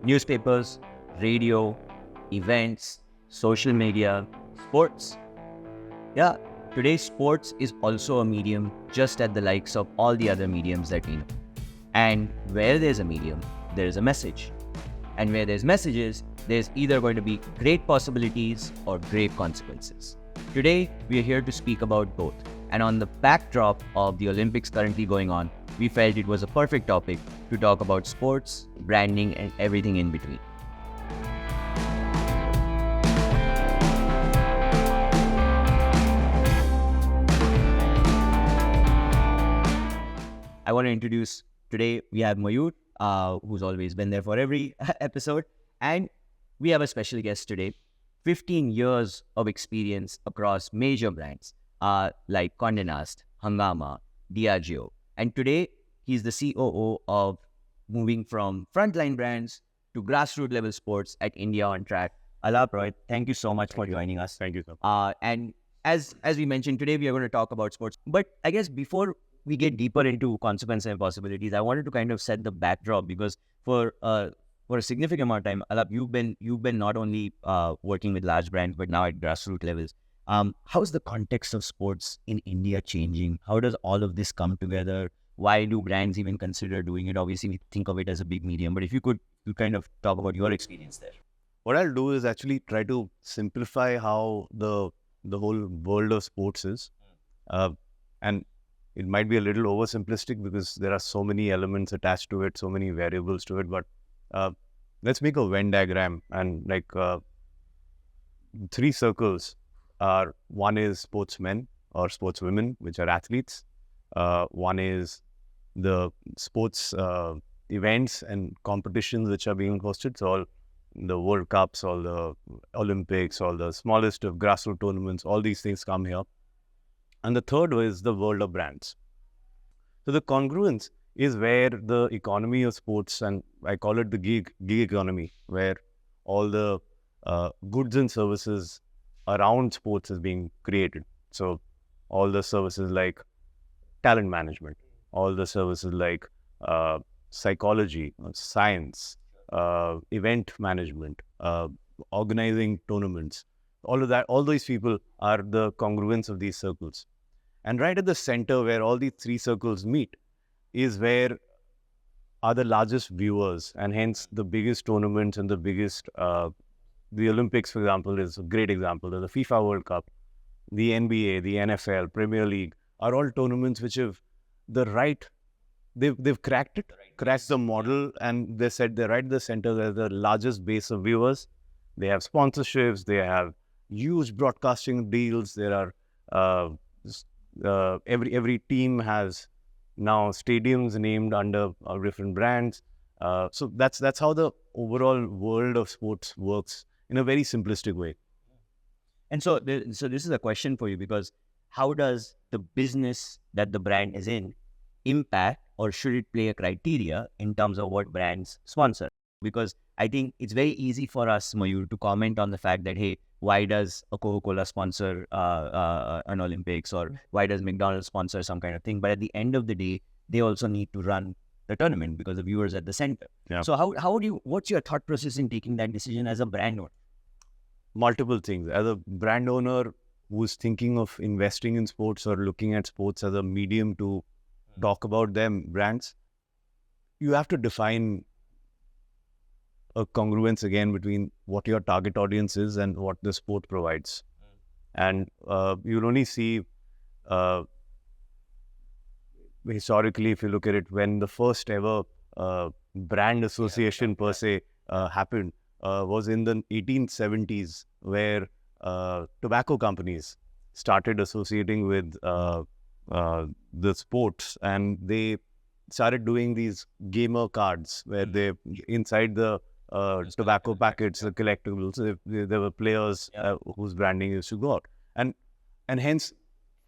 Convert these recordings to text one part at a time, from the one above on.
Newspapers, radio, events, social media, sports. Yeah, today sports is also a medium just at the likes of all the other mediums that we know. And where there's a medium, there is a message. And where there's messages, there's either going to be great possibilities or grave consequences. Today, we are here to speak about both. And on the backdrop of the Olympics currently going on, we felt it was a perfect topic to talk about sports, branding, and everything in between. I want to introduce today, we have Mayur, who's always been there for every episode. And we have a special guest today, 15 years of experience across major brands like Condé Nast, Hungama, Diageo. And today, he's the COO of moving from frontline brands to grassroots level sports at India on Track. Alap Roy, thank you so much for joining us. Thank you, sir. And as we mentioned, today we are going to talk about sports. But I guess before we get deeper into consequences and possibilities, I wanted to kind of set the backdrop because for a significant amount of time, Alap, you've been not only working with large brands, but now at grassroots levels. How's the context of sports in India changing? How does all of this come together? Why do brands even consider doing it? Obviously, we think of it as a big medium, but if you could kind of talk about your experience there. What I'll do is actually try to simplify how the whole world of sports is. And it might be a little oversimplistic because there are so many elements attached to it, so many variables to it. But let's make a Venn diagram, and like 3 circles are: one is sportsmen or sportswomen, which are athletes. One is the sports events and competitions which are being hosted. So all the World Cups, all the Olympics, all the smallest of grassroots tournaments, all these things come here. And the third is the world of brands. So the congruence is where the economy of sports, and I call it the gig economy, where all the goods and services around sports is being created. So all the services like talent management, all the services like psychology, science, event management, organizing tournaments, all of that, all these people are the congruence of these circles. And right at the center where all these 3 circles meet is where are the largest viewers, and hence the biggest tournaments and the biggest, the Olympics, for example, is a great example. There's the FIFA World Cup, the NBA, the NFL, Premier League are all tournaments which have they've cracked it, cracked the model, and they said they're right at the center. They're the largest base of viewers. They have sponsorships. They have huge broadcasting deals. There are every team has now stadiums named under different brands. So that's how the overall world of sports works in a very simplistic way. And so this is a question for you, because how does the business that the brand is in impact, or should it play a criteria in terms of what brands sponsor? Because I think it's very easy for us, Mayur, to comment on the fact that, hey, why does a Coca-Cola sponsor an Olympics, or why does McDonald's sponsor some kind of thing? But at the end of the day, they also need to run the tournament because the viewers at the center. Yeah. So what's your thought process in taking that decision as a brand owner? Multiple things. As a brand owner who's thinking of investing in sports or looking at sports as a medium to talk about them brands, you have to define a congruence again between what your target audience is and what the sport provides. And you'll only see historically, if you look at it, when the first ever brand association per se happened was in the 1870s, where tobacco companies started associating with the sports, and they started doing these gamer cards where they inside the tobacco packets, the collectibles, there were players whose branding used to go out, and hence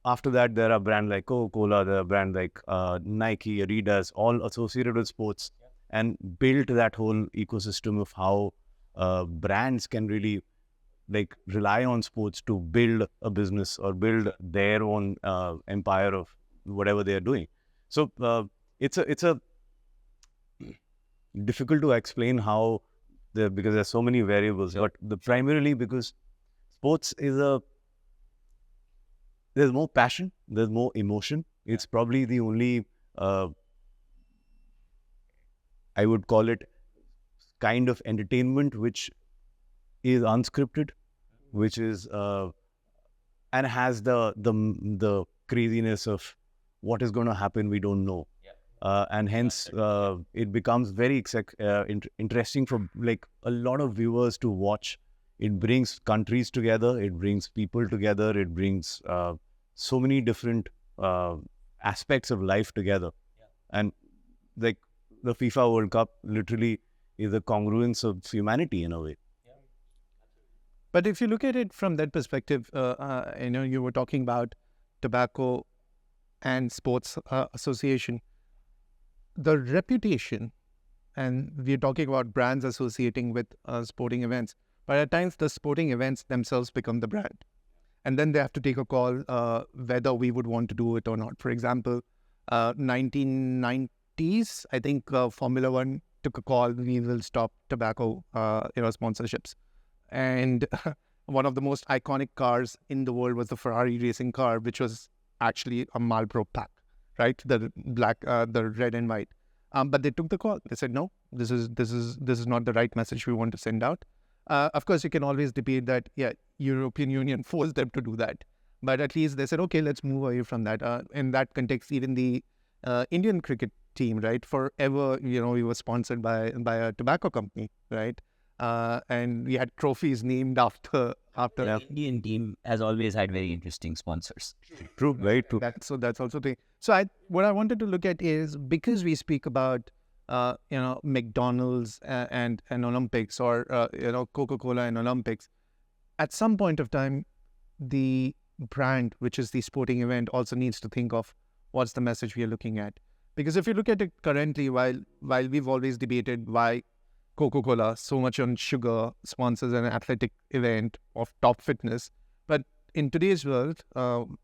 after that there are brands like Coca-Cola, there are brands like Nike, Adidas, all associated with sports, and built that whole ecosystem of how brands can really like rely on sports to build a business or build their own empire of whatever they are doing. So it's a difficult to explain how because there's so many variables, but primarily because sports is there's more passion, there's more emotion. It's probably the only I would call it kind of entertainment which is unscripted, which is and has the craziness of what is going to happen we don't know, and hence it becomes very interesting for like a lot of viewers to watch. It brings countries together, it brings people together, it brings so many different aspects of life together, and like the FIFA World Cup literally is a congruence of humanity in a way. But if you look at it from that perspective, you were talking about tobacco and sports association, the reputation, and we're talking about brands associating with sporting events, but at times the sporting events themselves become the brand. And then they have to take a call whether we would want to do it or not. For example, 1990s, I think Formula One took a call, we will stop tobacco sponsorships. And one of the most iconic cars in the world was the Ferrari racing car, which was actually a Marlboro pack, right? The black, the red and white. But they took the call. They said, no, this is not the right message we want to send out. Of course, you can always debate that, European Union forced them to do that. But at least they said, okay, let's move away from that. In that context, even the Indian cricket team, right? Forever, we were sponsored by a tobacco company, right? And we had trophies named after. The Indian team has always had very interesting sponsors. True, very true. That's also the. So what I wanted to look at is, because we speak about McDonald's and Olympics, or Coca-Cola and Olympics, at some point of time, the brand, which is the sporting event, also needs to think of what's the message we are looking at. Because if you look at it currently, while we've always debated why Coca-Cola so much on sugar sponsors an athletic event of top fitness, but in today's world,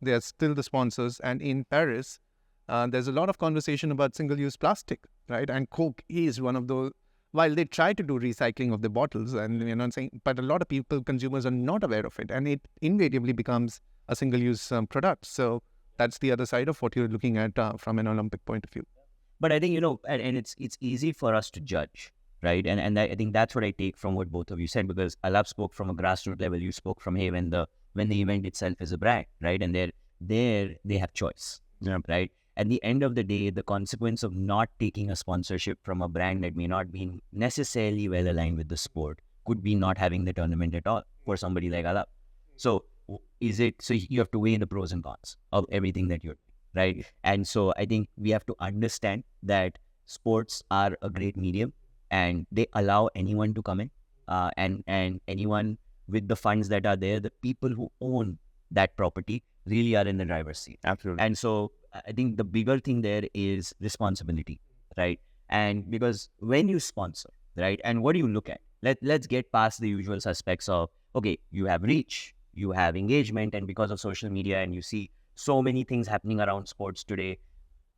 they are still the sponsors. And in Paris, there's a lot of conversation about single-use plastic, right? And Coke is one of those. While they try to do recycling of the bottles, and saying, but a lot of consumers are not aware of it, and it invariably becomes a single-use product. So that's the other side of what you're looking at from an Olympic point of view. But I think, and it's easy for us to judge, right? And I think that's what I take from what both of you said, because Alap spoke from a grassroots level. You spoke from, hey, when the event itself is a brand, right? And they have choice, right? At the end of the day, the consequence of not taking a sponsorship from a brand that may not be necessarily well aligned with the sport could be not having the tournament at all for somebody like Alap. So you have to weigh the pros and cons of everything that you're doing, right? And so I think we have to understand that sports are a great medium, and they allow anyone to come in, and anyone with the funds that are there, the people who own that property really are in the driver's seat. Absolutely. And so I think the bigger thing there is responsibility, right? And because when you sponsor, right, and what do you look at? Let's get past the usual suspects of, okay, you have reach, you have engagement, and because of social media, and you see so many things happening around sports today.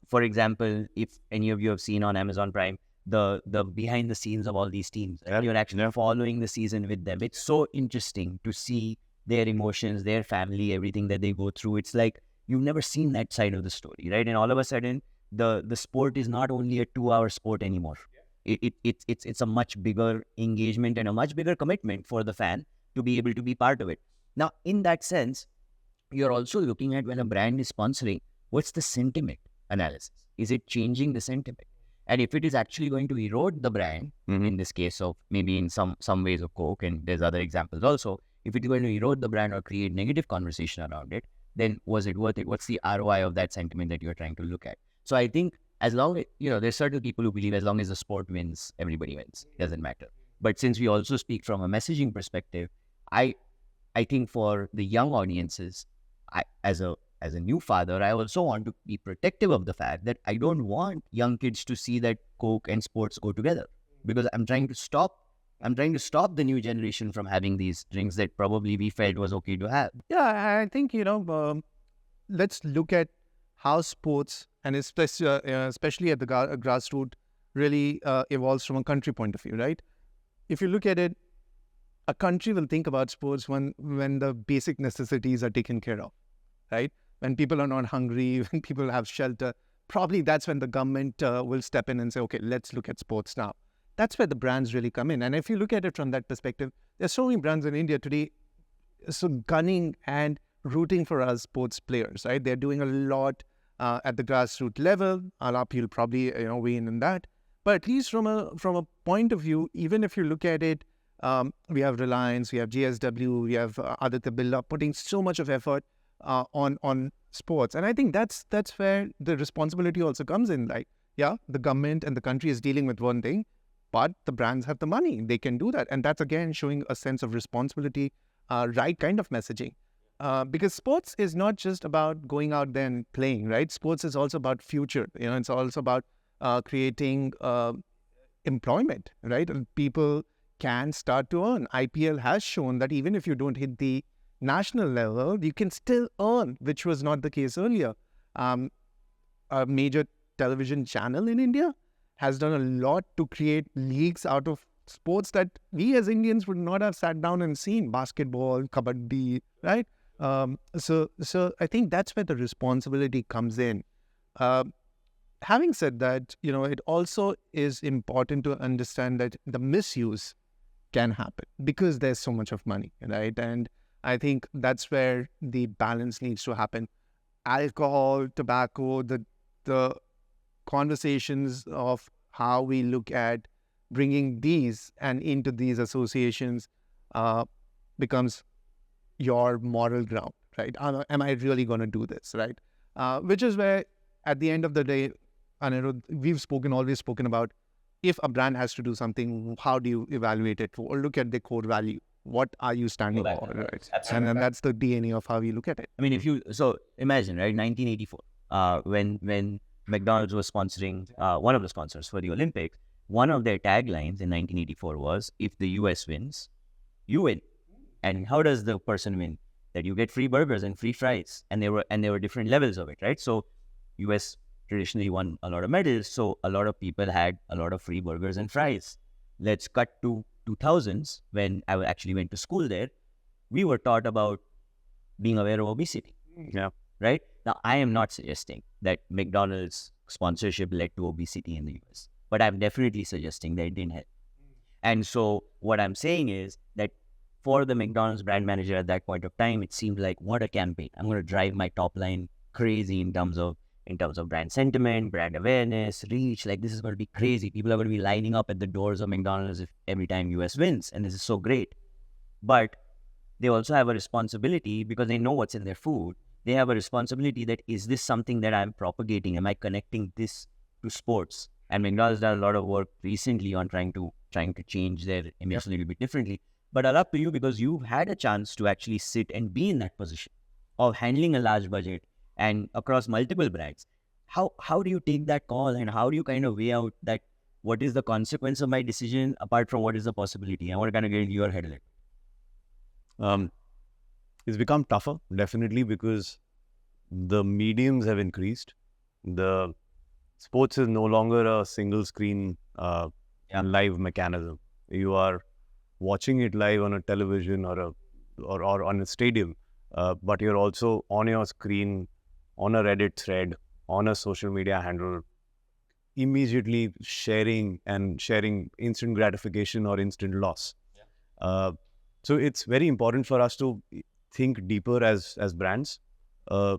For example, if any of you have seen on Amazon Prime, the behind the scenes of all these teams, and you're actually following the season with them. It's so interesting to see their emotions, their family, everything that they go through. It's like you've never seen that side of the story, right? And all of a sudden, the sport is not only a 2-hour sport anymore. It's a much bigger engagement and a much bigger commitment for the fan to be able to be part of it. Now, in that sense, you're also looking at, when a brand is sponsoring, what's the sentiment analysis? Is it changing the sentiment? And if it is actually going to erode the brand, in this case of maybe in some ways of Coke, and there's other examples also, if it's going to erode the brand or create negative conversation around it, then was it worth it? What's the ROI of that sentiment that you're trying to look at? So I think as long as, there's certain people who believe as long as the sport wins, everybody wins. It doesn't matter. But since we also speak from a messaging perspective, I think for the young audiences, as a new father, I also want to be protective of the fact that I don't want young kids to see that Coke and sports go together, because I'm trying to stop the new generation from having these drinks that probably we felt was okay to have. Yeah, I think, let's look at how sports and especially at the grassroots, really evolves from a country point of view, right? If you look at it, a country will think about sports when the basic necessities are taken care of, right? When people are not hungry, when people have shelter, probably that's when the government will step in and say, okay, let's look at sports now. That's where the brands really come in. And if you look at it from that perspective, there's so many brands in India today, so gunning and rooting for us sports players, right? They're doing a lot at the grassroots level. Alap, you'll probably weigh in on that. But at least from a point of view, even if you look at it, we have Reliance, we have GSW, we have Aditya Birla putting so much of effort on sports. And I think that's where the responsibility also comes in. Like, yeah, the government and the country is dealing with one thing, but the brands have the money. They can do that. And that's, again, showing a sense of responsibility, right kind of messaging. Because sports is not just about going out there and playing, right? Sports is also about future. It's also about creating employment, right? And people can start to earn. IPL has shown that even if you don't hit the national level, you can still earn, which was not the case earlier. A major television channel in India has done a lot to create leagues out of sports that we as Indians would not have sat down and seen. Basketball, kabaddi, right? So I think that's where the responsibility comes in. Having said that, it also is important to understand that the misuse can happen because there's so much of money, right? And I think that's where the balance needs to happen. Alcohol, tobacco, the conversations of how we look at bringing these and into these associations becomes your moral ground, right? Am I really going to do this, right? Which is where, at the end of the day, Anirudh, we've always spoken about, if a brand has to do something, how do you evaluate it? Or look at the core value. What are you standing for, right? Absolutely. And that's the DNA of how you look at it. I mean, so imagine, right, 1984, when McDonald's was sponsoring, one of the sponsors for the Olympics, one of their taglines in 1984 was, if the US wins, you win. And how does the person win? That you get free burgers and free fries. And there were different levels of it, right? So US traditionally won a lot of medals, so a lot of people had a lot of free burgers and fries. Let's cut to 2000s, when I actually went to school there. We were taught about being aware of obesity. Yeah. Right? Now, I am not suggesting that McDonald's sponsorship led to obesity in the US, but I'm definitely suggesting that it didn't help. And so what I'm saying is that for the McDonald's brand manager at that point of time, it seemed like, what a campaign. I'm going to drive my top line crazy in terms of brand sentiment, brand awareness, reach. Like, this is going to be crazy. People are going to be lining up at the doors of McDonald's every time US wins, and this is so great. But they also have a responsibility, because they know what's in their food. They have a responsibility that, is this something that I'm propagating? Am I connecting this to sports? And McDonald's done a lot of work recently on trying to change their image a little bit differently. But all up to you, because you've had a chance to actually sit and be in that position of handling a large budget and across multiple brands. How do you take that call, and how do you kind of weigh out that what is the consequence of my decision apart from what is the possibility? I want to kind of get into your head a little. It's become tougher, definitely, because the mediums have increased. The sports is no longer a single screen live mechanism. You are watching it live on a television or on a stadium, but you're also on your screen, on a Reddit thread, on a social media handle, immediately sharing instant gratification or instant loss. So it's very important for us to think deeper as brands on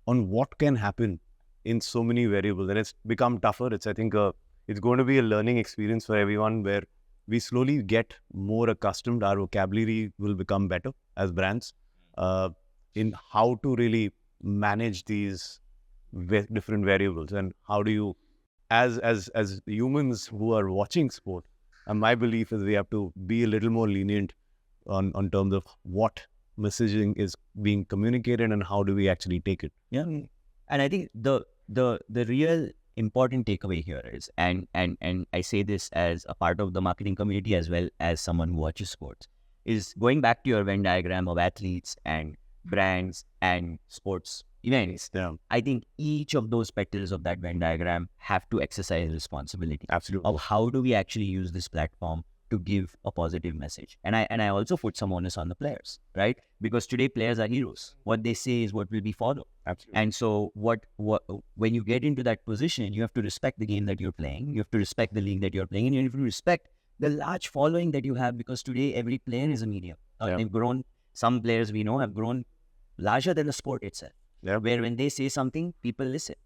what can happen in so many variables. And it's become tougher. I think it's going to be a learning experience for everyone, where we slowly get more accustomed. Our vocabulary will become better as brands in how to really manage these different variables, and how do you, as humans who are watching sport, and my belief is we have to be a little more lenient on terms of what messaging is being communicated and how do we actually take it. Yeah. And I think the real important takeaway here is, and I say this as a part of the marketing community as well as someone who watches sports, is going back to your Venn diagram of athletes and brands and sports events, Yeah, I think each of those petals of that Venn diagram have to exercise responsibility absolutely. of how do we actually use this platform to give a positive message. And I also put some onus on the players, right? Because today players are heroes. What they say is what will be followed. Absolutely. And so what when you get into that position, you have to respect the game that you're playing. You have to respect the league that you're playing, and you have to respect the large following that you have, because today every player is a medium. Yeah. They've grown. Some players we know have grown larger than the sport itself. Yeah. Where when they say something, people listen.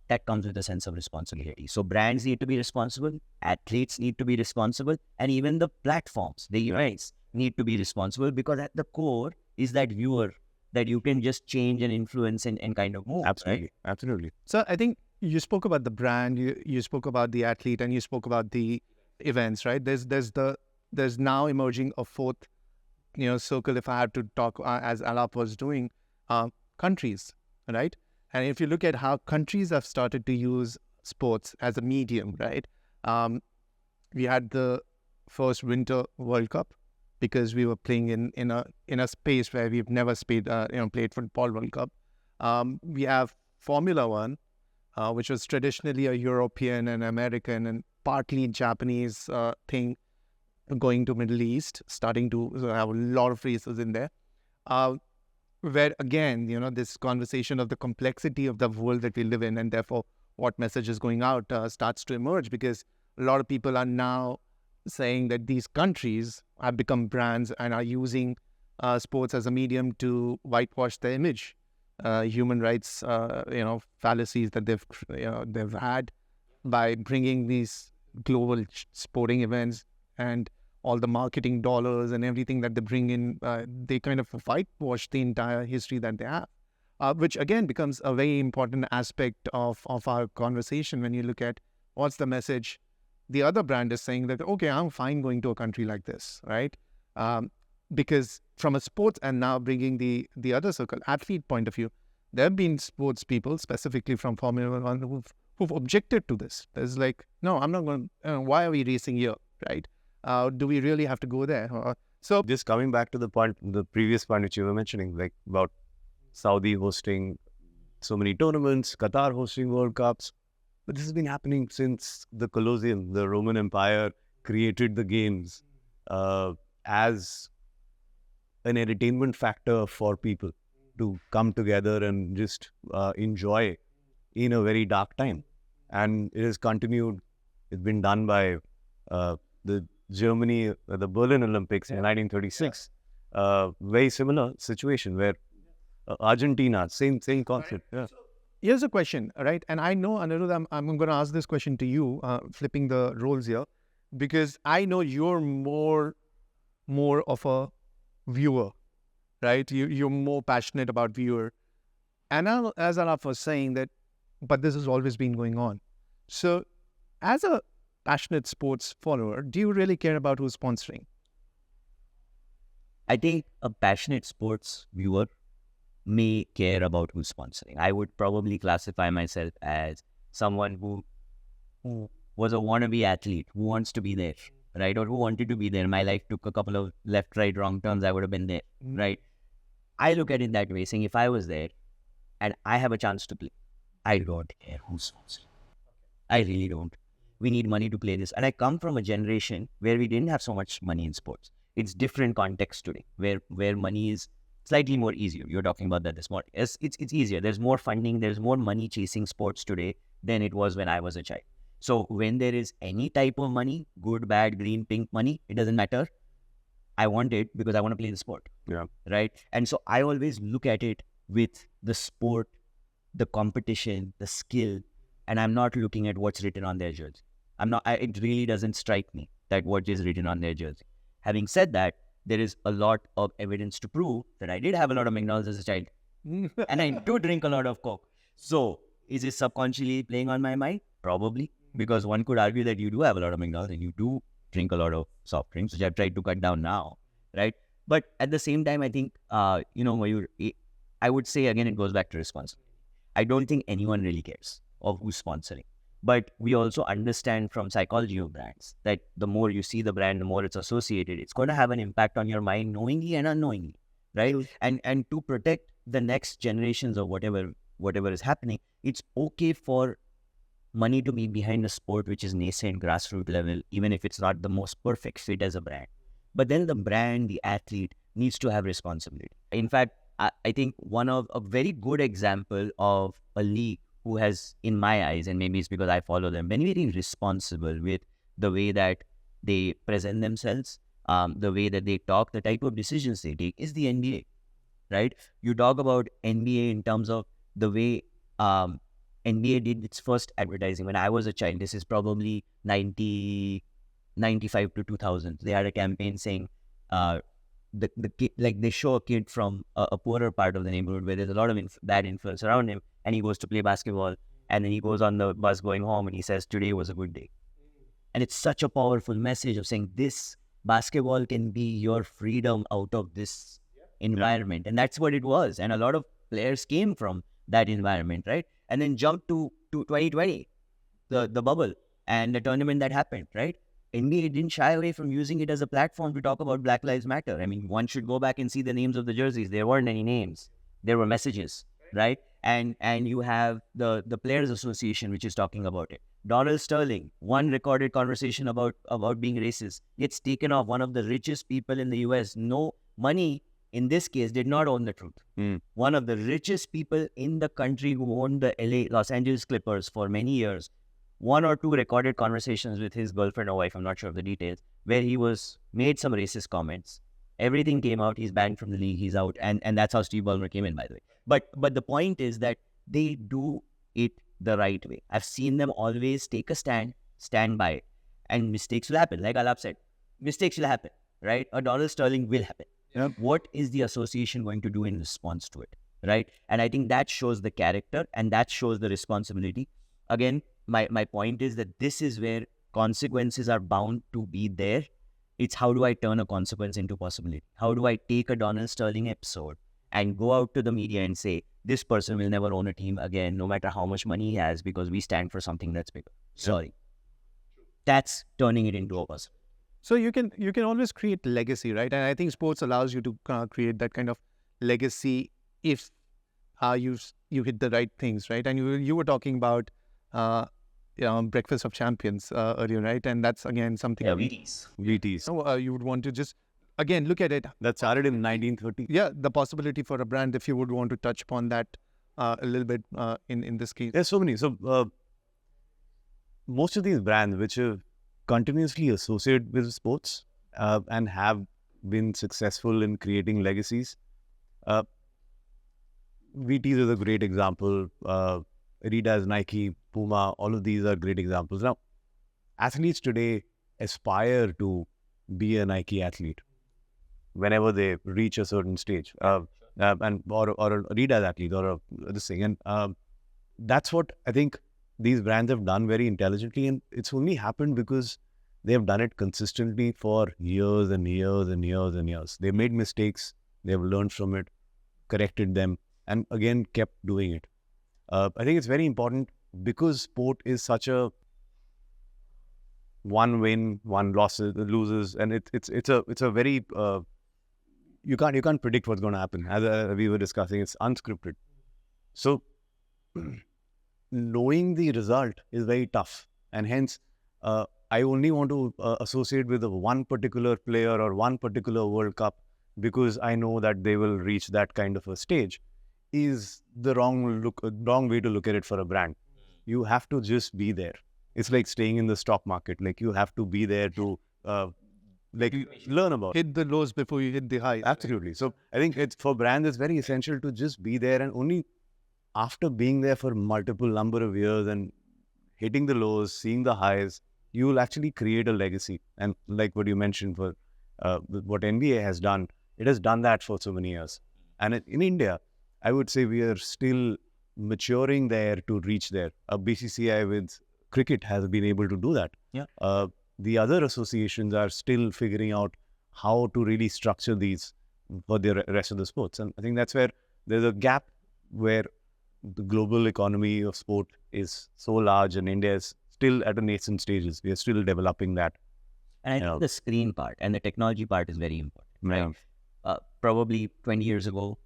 That comes with a sense of responsibility. So brands need to be responsible, athletes need to be responsible, and even the platforms, the events need to be responsible, because at the core is that viewer that you can just change and influence and kind of move. Absolutely. Right? Absolutely. So I think you spoke about the brand, you spoke about the athlete, and you spoke about the events, right? There's now emerging a fourth, circle. If I had to talk as Alap was doing, countries, right? And if you look at how countries have started to use sports as a medium, right? We had the first Winter World Cup because we were playing in a space where we've never played football World Cup. We have Formula One, which was traditionally a European and American and partly Japanese thing, going to Middle East, starting to have a lot of races in there. Where again, this conversation of the complexity of the world that we live in, and therefore what message is going out, starts to emerge, because a lot of people are now saying that these countries have become brands and are using sports as a medium to whitewash their image, human rights, fallacies that they've had by bringing these global sporting events and all the marketing dollars and everything that they bring in. They kind of whitewash the entire history that they have, which again becomes a very important aspect of our conversation. When you look at what's the message, the other brand is saying that, okay, I'm fine going to a country like this, right? Because from a sports, and now bringing the other circle, athlete point of view, there have been sports people, specifically from Formula One, who've objected to this. There's like, no, I'm not going, why are we racing here, right? Do we really have to go there? So Just coming back to the previous point which you were mentioning, like about Saudi hosting so many tournaments, Qatar hosting World Cups. But this has been happening since the Colosseum. The Roman Empire created the games as an entertainment factor for people to come together and just enjoy in a very dark time. And it has continued. It's been done by the Germany, the Berlin Olympics in 1936. Very similar situation where Argentina, same concept. Yeah. here's a question, right? And I know, Anirudh, I'm going to ask this question to you, flipping the roles here, because I know you're more of a viewer, right? You're more passionate about viewer. And now, as Alap was saying that, but this has always been going on. So as a passionate sports follower, do you really care about who's sponsoring? I think a passionate sports viewer may care about who's sponsoring. I would probably classify myself as someone who was a wannabe athlete, who wants to be there, right? Or who wanted to be there. My life took a couple of left, right, wrong turns. I would have been there, right? I look at it that way, saying if I was there and I have a chance to play, I don't care who's sponsoring. I really don't. We need money to play this. And I come from a generation where we didn't have so much money in sports. It's different context today, where money is slightly more easier. You're talking about that this morning. It's easier. There's more funding. There's more money chasing sports today than it was when I was a child. So when there is any type of money, good, bad, green, pink money, it doesn't matter. I want it because I want to play the sport. Yeah. Right. And so I always look at it with the sport, the competition, the skill, and I'm not looking at what's written on their jersey. It really doesn't strike me that what is written on their jersey. Having said that, there is a lot of evidence to prove that I did have a lot of McDonald's as a child. And I do drink a lot of Coke. So is it subconsciously playing on my mind? Probably. Because one could argue that you do have a lot of McDonald's and you do drink a lot of soft drinks, which I've tried to cut down now. Right. But at the same time, I think, Mayur, I would say, again, it goes back to responsibility. I don't think anyone really cares of who's sponsoring. But we also understand from psychology of brands that the more you see the brand, the more it's associated, it's going to have an impact on your mind knowingly and unknowingly, right? And to protect the next generations or whatever is happening, it's okay for money to be behind a sport which is nascent, grassroots level, even if it's not the most perfect fit as a brand. But then the brand, the athlete needs to have responsibility. In fact, I think one of a very good example of a league who has, in my eyes, and maybe it's because I follow them, been very responsible with the way that they present themselves, the way that they talk, the type of decisions they take is the NBA, right? You talk about NBA in terms of the way NBA did its first advertising. When I was a child, this is probably 95 to 2000. They had a campaign saying, the kid, like they show a kid from a poorer part of the neighborhood where there's a lot of bad influence around him, and he goes to play basketball, and then he goes on the bus going home, and he says, "Today was a good day." And it's such a powerful message of saying this basketball can be your freedom out of this environment, and that's what it was. And a lot of players came from that environment, right? And then jump to 2020, the bubble and the tournament that happened, right? NBA didn't shy away from using it as a platform to talk about Black Lives Matter. I mean, one should go back and see the names of the jerseys. There weren't any names. There were messages, right? And you have the Players Association, which is talking about it. Donald Sterling, one recorded conversation about being racist, gets taken off. One of the richest people in the US, no money in this case, did not own the truth. One of the richest people in the country who owned the Los Angeles Clippers for many years, one or two recorded conversations with his girlfriend or wife, I'm not sure of the details, where he made some racist comments. Everything came out, he's banned from the league, he's out. And that's how Steve Ballmer came in, by the way. But the point is that they do it the right way. I've seen them always take a stand by it. And mistakes will happen. Like Alap said, mistakes will happen, right? A Donald Sterling will happen. Yep. What is the association going to do in response to it, right? And I think that shows the character and that shows the responsibility. Again, my point is that this is where consequences are bound to be there. It's how do I turn a consequence into possibility? How do I take a Donald Sterling episode and go out to the media and say, this person will never own a team again, no matter how much money he has, because we stand for something that's bigger. Sorry. That's turning it into a possibility. So you can always create legacy, right? And I think sports allows you to create that kind of legacy if you hit the right things, right? And you were talking about Breakfast of Champions earlier, right? And that's again something. Yeah, VTs. So you would want to just again look at it. That started in 1930. Yeah, the possibility for a brand, if you would want to touch upon that a little bit in this case. There's so many. So most of these brands which have continuously associated with sports and have been successful in creating legacies. VTs is a great example. Adidas, Nike, Puma, all of these are great examples. Now, athletes today aspire to be a Nike athlete whenever they reach a certain stage, and or an Adidas athlete or this thing. And that's what I think these brands have done very intelligently, and it's only happened because they have done it consistently for years and years and years and years. They made mistakes, they have learned from it, corrected them, and again kept doing it. I think it's very important because sport is such a one win, one loses, and it's a very you can't predict what's going to happen. As we were discussing, it's unscripted. So knowing the result is very tough, and hence I only want to associate with one particular player or one particular World Cup because I know that they will reach that kind of a stage is the wrong way to look at it for a brand. You have to just be there. It's like staying in the stock market. Like you have to be there to learn about it. Hit the lows before you hit the highs. Absolutely. So I think it's for brands, it's very essential to just be there, and only after being there for multiple number of years and hitting the lows, seeing the highs, you will actually create a legacy. And like what you mentioned for what NBA has done, it has done that for so many years. And in India, I would say we are still maturing there to reach there. BCCI with cricket has been able to do that. Yeah. The other associations are still figuring out how to really structure these for the rest of the sports. And I think that's where there's a gap where the global economy of sport is so large and India is still at a nascent stages. We are still developing that. And I think the screen part and the technology part is very important. Right? Yeah. Probably 20 years ago,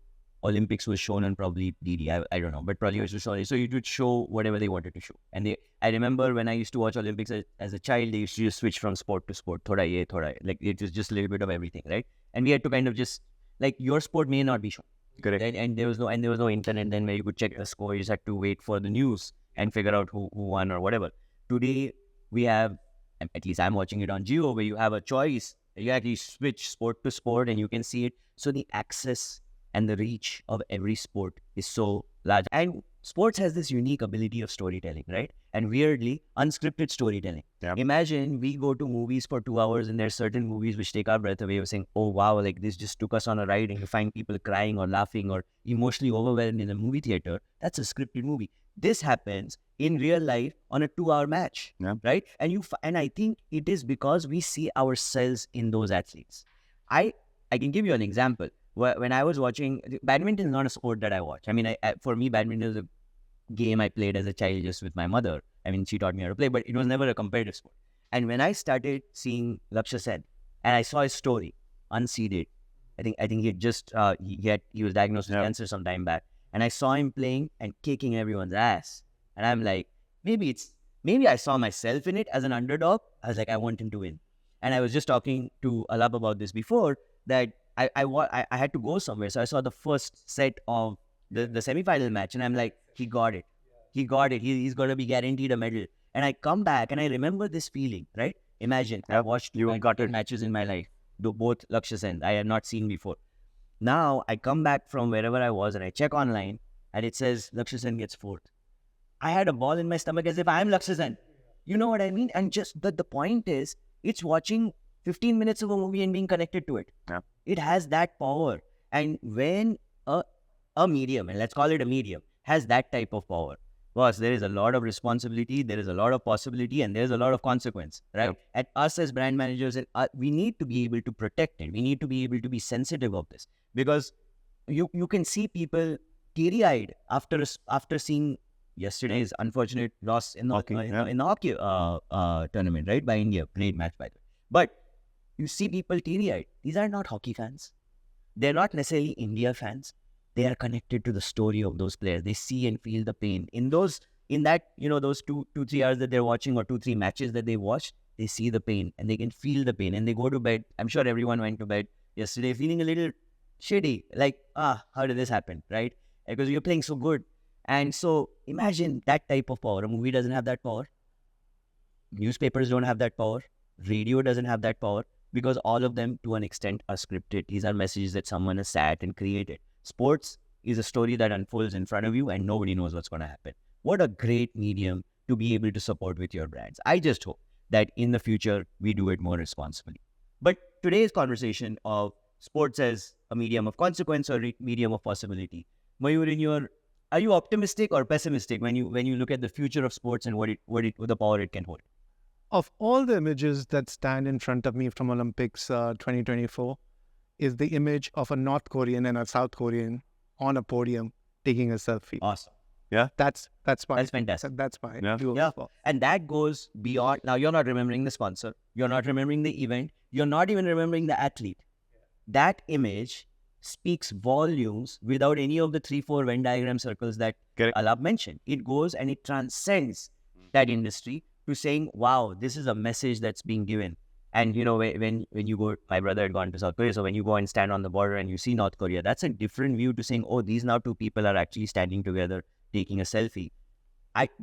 Olympics was shown on probably DD. I don't know, but probably it was shown. So it would show whatever they wanted to show. And I remember when I used to watch Olympics as a child, they used to just switch from sport to sport. Thoda ye, thoda. Like it was just a little bit of everything, right? And we had to kind of just like your sport may not be shown. Correct. And there was no internet then where you could check the score. You just had to wait for the news and figure out who won or whatever. Today we have, at least I'm watching it on Geo, where you have a choice. You actually switch sport to sport and you can see it. So the access and the reach of every sport is so large. And sports has this unique ability of storytelling, right? And weirdly, unscripted storytelling. Yeah. Imagine we go to movies for 2 hours and there's certain movies which take our breath away of saying, oh wow, like this just took us on a ride, and you find people crying or laughing or emotionally overwhelmed in a movie theater. That's a scripted movie. This happens in real life on a 2-hour match, Yeah. right? And I think it is because we see ourselves in those athletes. I can give you an example. When I was watching, badminton is not a sport that I watch. I mean, for me, badminton is a game I played as a child just with my mother. I mean, she taught me how to play, but it was never a competitive sport. And when I started seeing Lakshya Sen, and I saw his story, unseeded, I think he had just he was diagnosed with cancer some time back, and I saw him playing and kicking everyone's ass, and I'm like, maybe I saw myself in it as an underdog. I was like, I want him to win. And I was just talking to Alap about this before, that I had to go somewhere. So I saw the first set of the semi-final match, and I'm like, he got it. He's going to be guaranteed a medal. And I come back and I remember this feeling, right? Imagine, I watched matches in my life, both Lakshya Sen, I had not seen before. Now I come back from wherever I was and I check online and it says Lakshya Sen gets fourth. I had a ball in my stomach as if I'm Lakshya Sen. You know what I mean? And just the point is, it's watching 15 minutes of a movie and being connected to it. Yeah. It has that power. And when a medium, and let's call it a medium, has that type of power, boss, there is a lot of responsibility, there is a lot of possibility, and there's a lot of consequence, right? Yep. And us as brand managers, we need to be able to protect it. We need to be able to be sensitive of this, because you can see people teary-eyed after seeing yesterday's unfortunate loss in the hockey tournament, right, by India. Great match, by the way. But you see people teary-eyed. These are not hockey fans. They're not necessarily India fans. They are connected to the story of those players. They see and feel the pain. In those 2-3 hours that they're watching, or 2-3 matches that they watched, they see the pain and they can feel the pain, and they go to bed. I'm sure everyone went to bed yesterday feeling a little shitty, like, how did this happen, right? Because you're playing so good. And so imagine that type of power. A movie doesn't have that power. Newspapers don't have that power. Radio doesn't have that power, because all of them, to an extent, are scripted. These are messages that someone has sat and created. Sports is a story that unfolds in front of you and nobody knows what's going to happen. What a great medium to be able to support with your brands. I just hope that in the future, we do it more responsibly. But today's conversation of sports as a medium of consequence or medium of possibility, Mayur, are you optimistic or pessimistic when you look at the future of sports and what the power it can hold? Of all the images that stand in front of me from Olympics 2024, is the image of a North Korean and a South Korean on a podium taking a selfie. Awesome. Yeah. That's fine. That's fantastic. That's fine. Yeah. And that goes beyond. Now, you're not remembering the sponsor. You're not remembering the event. You're not even remembering the athlete. That image speaks volumes without any of the 3-4 Venn diagram circles that Alap mentioned. It goes and it transcends that industry to saying, wow, this is a message that's being given. And, when you go, my brother had gone to South Korea, so when you go and stand on the border and you see North Korea, that's a different view to saying, oh, these now two people are actually standing together, taking a selfie.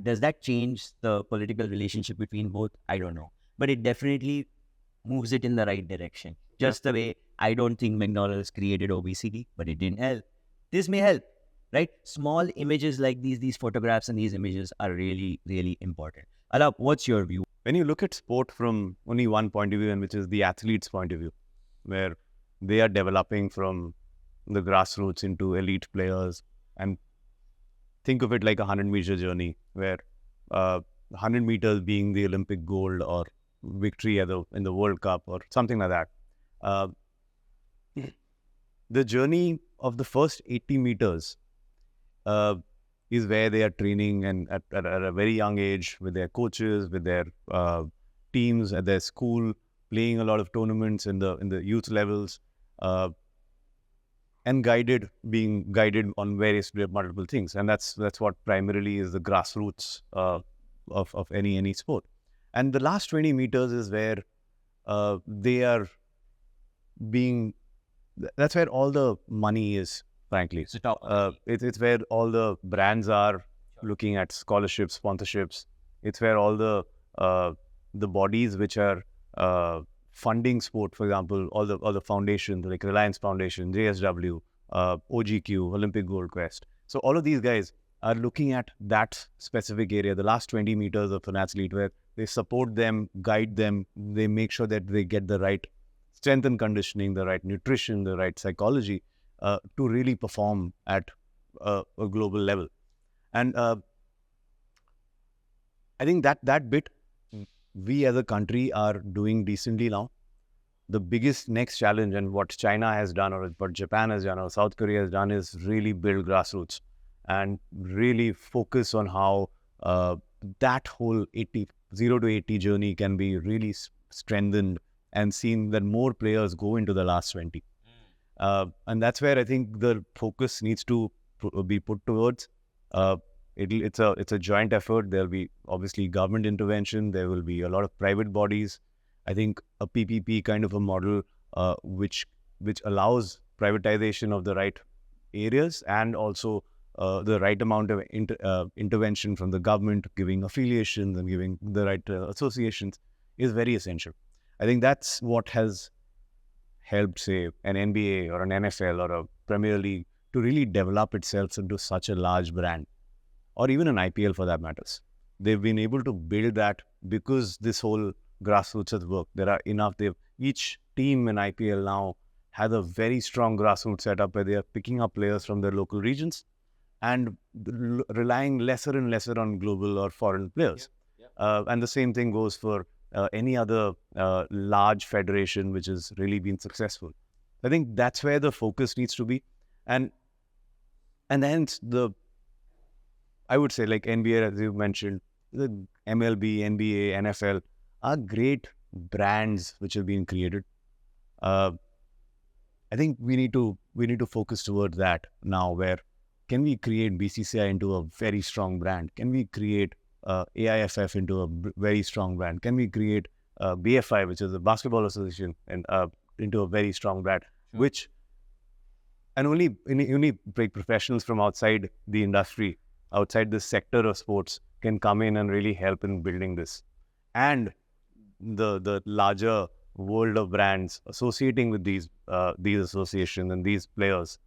Does that change the political relationship between both? I don't know. But it definitely moves it in the right direction. Just the way I don't think McDonald's created obesity, but it didn't help. This may help, right? Small images like these photographs and these images are really, really important. Alap, what's your view? When you look at sport from only one point of view, and which is the athlete's point of view, where they are developing from the grassroots into elite players, and think of it like a 100-meter journey, where 100 meters being the Olympic gold or victory in the World Cup or something like that. The journey of the first 80 meters is where they are training, and at a very young age, with their coaches, with their teams at their school, playing a lot of tournaments in the youth levels, and and being guided on various multiple things. And that's what primarily is the grassroots of any sport. And the last 20 meters is where they are being, that's where all the money is, frankly. It's the top. It's where all the brands are looking at scholarships, sponsorships. It's where all the bodies which are funding sport, for example, all the foundations like Reliance Foundation, JSW, OGQ, Olympic Gold Quest. So all of these guys are looking at that specific area, the last 20 meters of an athlete, where they support them, guide them, they make sure that they get the right strength and conditioning, the right nutrition, the right psychology to really perform at a global level. And I think that bit we as a country are doing decently now. The biggest next challenge, and what China has done or what Japan has done or South Korea has done, is really build grassroots and really focus on how that whole 0 to 80 journey can be really strengthened and seen that more players go into the last 20. And that's where I think the focus needs to be put towards. It's a joint effort. There'll be obviously government intervention. There will be a lot of private bodies. I think a PPP kind of a model which allows privatization of the right areas and also the right amount of intervention from the government, giving affiliations and giving the right associations is very essential. I think that's what has helped, say, an NBA or an NFL or a Premier League to really develop itself into such a large brand, or even an IPL for that matters. They've been able to build that because this whole grassroots has worked. There are enough. Each team in IPL now has a very strong grassroots setup where they are picking up players from their local regions and relying lesser and lesser on global or foreign players. And the same thing goes for any other large federation which has really been successful. I think that's where the focus needs to be. And hence I would say, like NBA, as you mentioned, the MLB, NBA, NFL are great brands which have been created. I think we need to focus towards that now, where can we create BCCI into a very strong brand? Can we create AIFF into a very strong brand? Can we create BFI, which is the Basketball Association, and into a very strong brand? Sure. Only like professionals from outside the industry, outside the sector of sports, can come in and really help in building this. And the larger world of brands associating with these associations and these players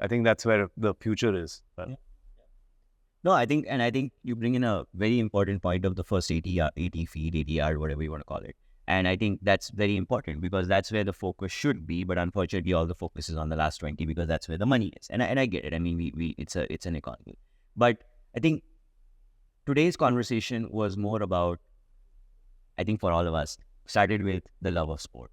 I think that's where the future is. Yeah. No, I think you bring in a very important point of the first 80 feet, 80 yard, whatever you want to call it. And I think that's very important because that's where the focus should be. But unfortunately, all the focus is on the last 20 because that's where the money is. And I get it. I mean, it's an economy. But I think today's conversation was more about, I think for all of us, started with the love of sport.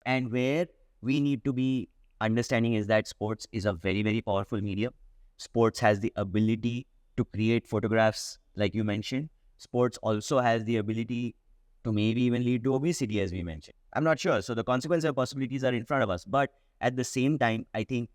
And where we need to be understanding is that sports is a very, very powerful medium. Sports has the ability to create photographs, like you mentioned. Sports also has the ability to maybe even lead to obesity, as we mentioned. I'm not sure. So the consequences and possibilities are in front of us. But at the same time, I think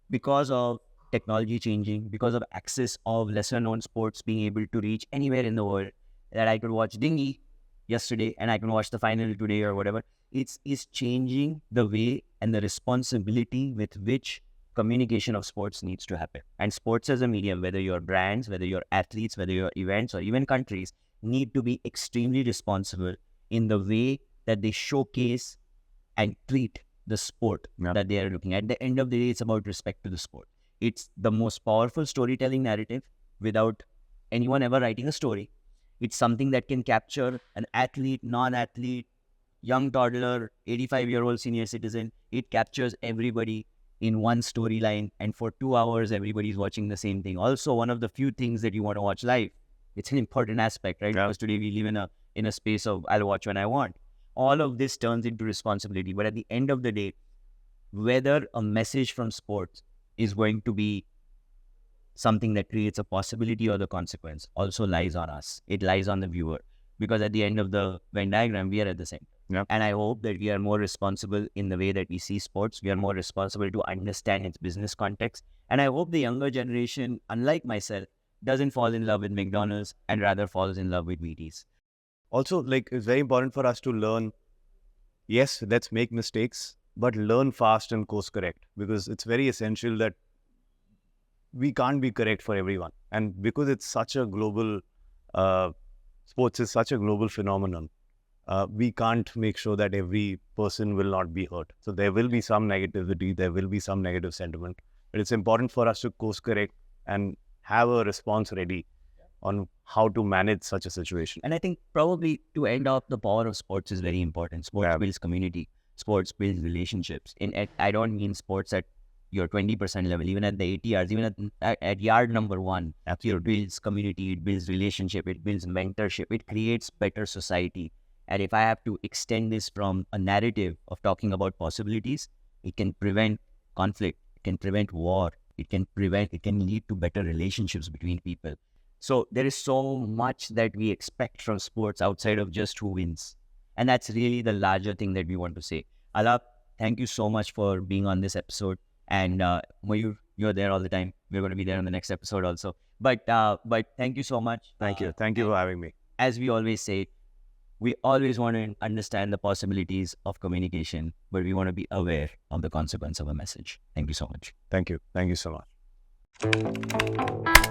because of technology changing, because of access of lesser known sports being able to reach anywhere in the world, that I could watch dinghy yesterday and I can watch the final today or whatever, it's changing the way and the responsibility with which communication of sports needs to happen. And sports as a medium, whether you're brands, whether you're athletes, whether you're events or even countries, need to be extremely responsible in the way that they showcase and treat the sport that they are looking at. At the end of the day, it's about respect to the sport. It's the most powerful storytelling narrative without anyone ever writing a story. It's something that can capture an athlete, non-athlete, young toddler, 85-year-old senior citizen. It captures everybody in one storyline, and for 2 hours, everybody's watching the same thing. Also, one of the few things that you want to watch live. It's an important aspect, right? Yeah. Because today we live in a space of I'll watch when I want. All of this turns into responsibility. But at the end of the day, whether a message from sports is going to be something that creates a possibility or the consequence also lies on us. It lies on the viewer. Because at the end of the Venn diagram, we are at the center. Yeah. And I hope that we are more responsible in the way that we see sports. We are more responsible to understand its business context. And I hope the younger generation, unlike myself, doesn't fall in love with McDonald's and rather falls in love with Wheaties. Also, like, it's very important for us to learn. Yes, let's make mistakes, but learn fast and course correct, because it's very essential that we can't be correct for everyone. And because it's such a global, sports is such a global phenomenon, we can't make sure that every person will not be hurt. So there will be some negativity, there will be some negative sentiment, but it's important for us to course correct and have a response ready on how to manage such a situation. And I think probably to end off, the power of sports is very important. Sports builds community. Sports builds relationships. I don't mean sports at your 20% level, even at the 80 yards, even at yard number 1. It builds community, it builds relationship, it builds mentorship, it creates better society. And if I have to extend this from a narrative of talking about possibilities, it can prevent conflict, it can prevent war, it can lead to better relationships between people. So there is so much that we expect from sports outside of just who wins. And that's really the larger thing that we want to say. Alap, thank you so much for being on this episode. And Mayur, you're there all the time. We're going to be there on the next episode also. But thank you so much. Thank you. Thank you for having me. As we always say, we always want to understand the possibilities of communication, but we want to be aware of the consequence of a message. Thank you so much. Thank you. Thank you so much.